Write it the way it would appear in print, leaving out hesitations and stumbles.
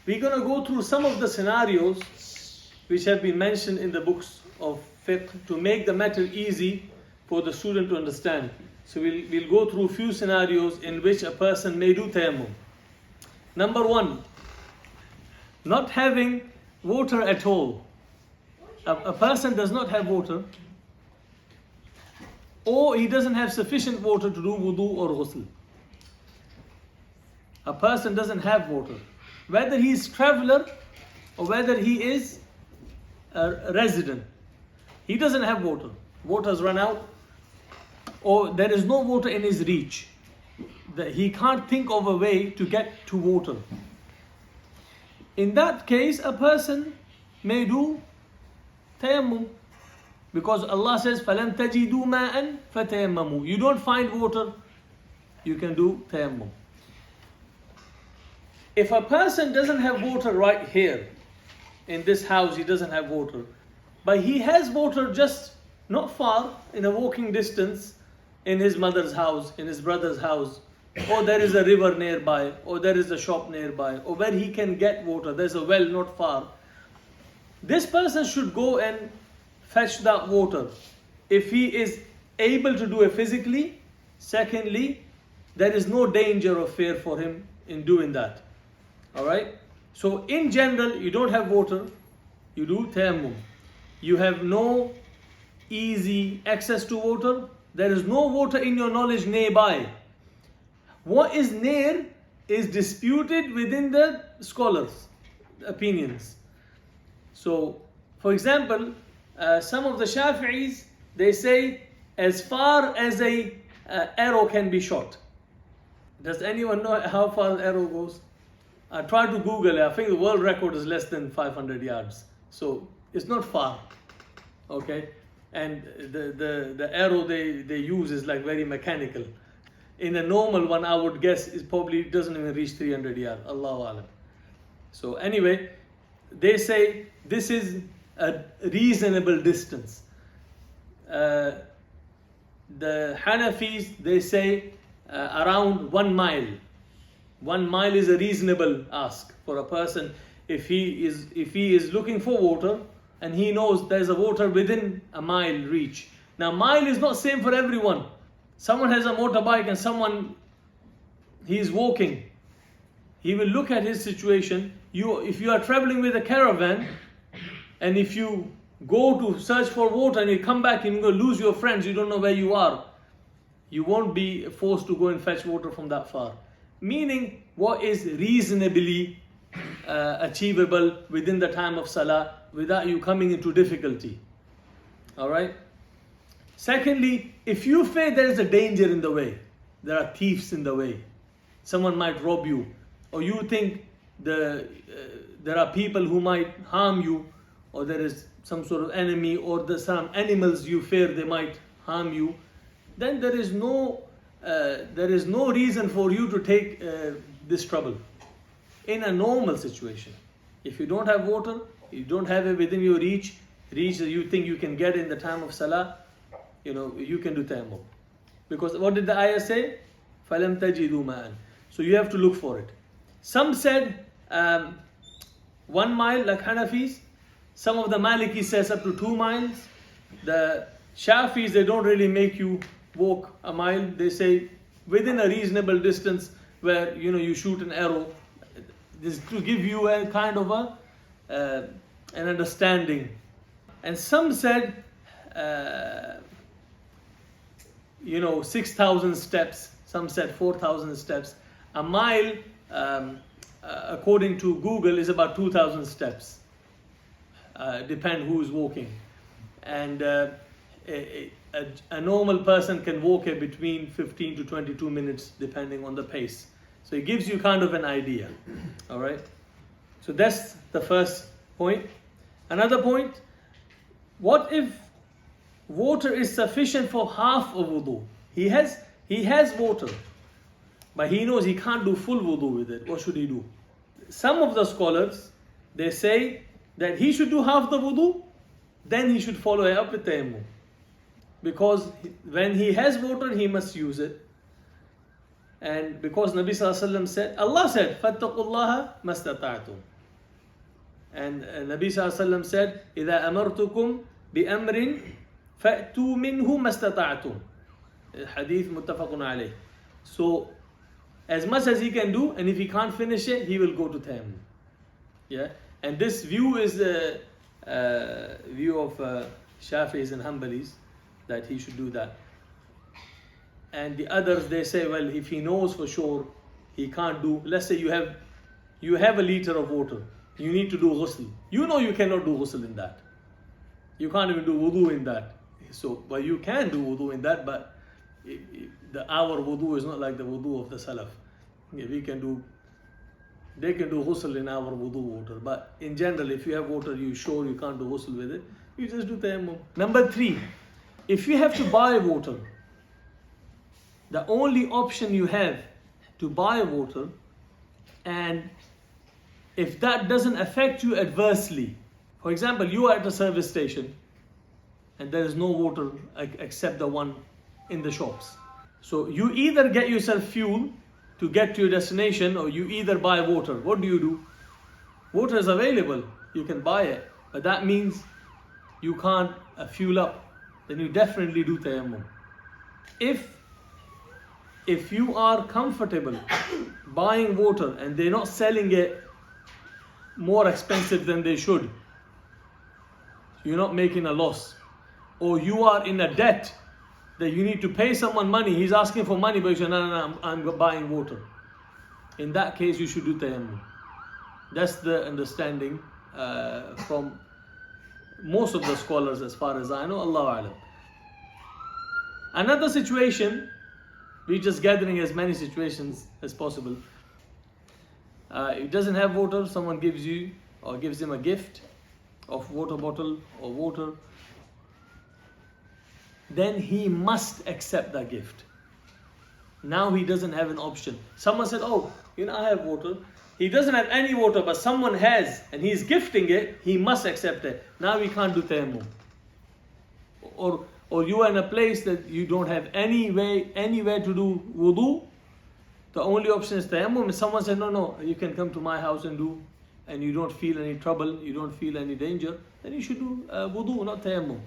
we're going to go through some of the scenarios which have been mentioned in the books of fiqh to make the matter easy for the student to understand. So we'll go through a few scenarios in which a person may do tayammum. Number one, not having water at all. A person does not have water, or he doesn't have sufficient water to do wudu or ghusl. A person doesn't have water. Whether he is traveler or whether he is a resident, he doesn't have water. Water's run out, or there is no water in his reach. He can't think of a way to get to water. In that case, a person may do tayammum, because Allah says, فَلَمْ تَجِدُوا مَاءً فَتَيَمَّمُوا. You don't find water, you can do tayammum. If a person doesn't have water right here, in this house he doesn't have water, but he has water just not far, in a walking distance, in his mother's house, in his brother's house, or there is a river nearby, or there is a shop nearby, or where he can get water, there's a well not far. This person should go and fetch that water if he is able to do it physically. Secondly, there is no danger or fear for him in doing that. Alright? So in general, you don't have water, you do tayammum. You have no easy access to water, there is no water in your knowledge nearby. What is near is disputed within the scholars' opinions. So, for example, some of the Shafi'is, they say as far as a arrow can be shot. Does anyone know how far an arrow goes? I tried to Google it. I think the world record is less than 500 yards. So it's not far. Okay? And the arrow they use is like very mechanical. In a normal one, I would guess it probably doesn't even reach 300 yards. Allahu Alam. So anyway, they say this is a reasonable distance. The Hanafis, they say around 1 mile. 1 mile is a reasonable ask for a person if he is looking for water and he knows there's a water within a mile reach. Now mile is not same for everyone. Someone has a motorbike and he is walking. He will look at his situation. If you are traveling with a caravan and if you go to search for water and you come back and you're going to lose your friends, you don't know where you are, you won't be forced to go and fetch water from that far. Meaning, what is reasonably achievable within the time of Salah without you coming into difficulty. Alright? Secondly, if you fear there is a danger in the way, there are thieves in the way, someone might rob you, or you think there are people who might harm you, or there is some sort of enemy, or some animals you fear they might harm you, then there is no reason for you to take this trouble. In a normal situation, if you don't have water, you don't have it within your reach that you think you can get in the time of Salah, you can do tayammum. Because what did the ayah say? فَلَمْ تَجِدُوا مَاءً. So you have to look for it. Some said 1 mile, like Hanafis. Some of the Malikis says up to 2 miles. The Shafis, they don't really make you walk a mile. They say within a reasonable distance where you shoot an arrow. This to give you a kind of an understanding. And some said 6,000 steps. Some said 4,000 steps. A mile, according to Google, is about 2,000 steps. Depend who's walking. And a normal person can walk it between 15 to 22 minutes depending on the pace. So it gives you kind of an idea. Alright? So that's the first point. Another point, what if water is sufficient for half of wudu? He has water, but he knows he can't do full wudu with it. What should he do? Some of the scholars, they say that he should do half the wudu, then he should follow it up with tayammum. Because when he has water, he must use it. And because Nabi Sallallahu Alaihi Wasallam said, Allah said, فَاتَّقُوا اللَّهَ مَا اسْتَطَعْتُمْ. And Nabi Sallallahu Alaihi Wasallam said, إِذَا أَمَرْتُكُمْ بِأَمْرٍ فَأْتُوا مِنْهُ مَسْتَطَعْتُمْ. Hadith muttafaqun alayh. So, as much as he can do, and if he can't finish it, he will go to Tayammum. Yeah, and this view is the view of Shafi'is and Hanbalis, that he should do that. And the others, they say, well, if he knows for sure he can't do, let's say you have a liter of water, you need to do ghusl. You know you cannot do ghusl in that. You can't even do wudu in that. So, but you can do wudu in that, but our wudu is not like the wudu of the Salaf. Yeah, they can do ghusl in our wudu water. But in general, if you have water, you sure you can't do ghusl with it, you just do tayammum. Number 3, if you have to buy water, the only option you have to buy water, and if that doesn't affect you adversely, for example, you are at a service station and there is no water except the one in the shops. So you either get yourself fuel to get to your destination, or you either buy water. What do? Water is available, you can buy it, but that means you can't fuel up. Then you definitely do tayammum. If you are comfortable buying water and they're not selling it more expensive than they should, you're not making a loss, or you are in a debt that you need to pay someone money, he's asking for money, but you say, no, I'm buying water. In that case, you should do tayammum. That's the understanding from most of the scholars, as far as I know. Allahu Alam. Another situation, we're just gathering as many situations as possible. He doesn't have water, someone gives him a gift of water bottle or water, then he must accept that gift. Now he doesn't have an option. Someone said, oh, I have water. He doesn't have any water, but someone has, and he's gifting it, he must accept it. Now he can't do tayammum. Or you are in a place that you don't have anywhere to do wudu. The only option is tayammum. And someone said, no, you can come to my house and do, and you don't feel any trouble, you don't feel any danger, then you should do wudu, not tayammum.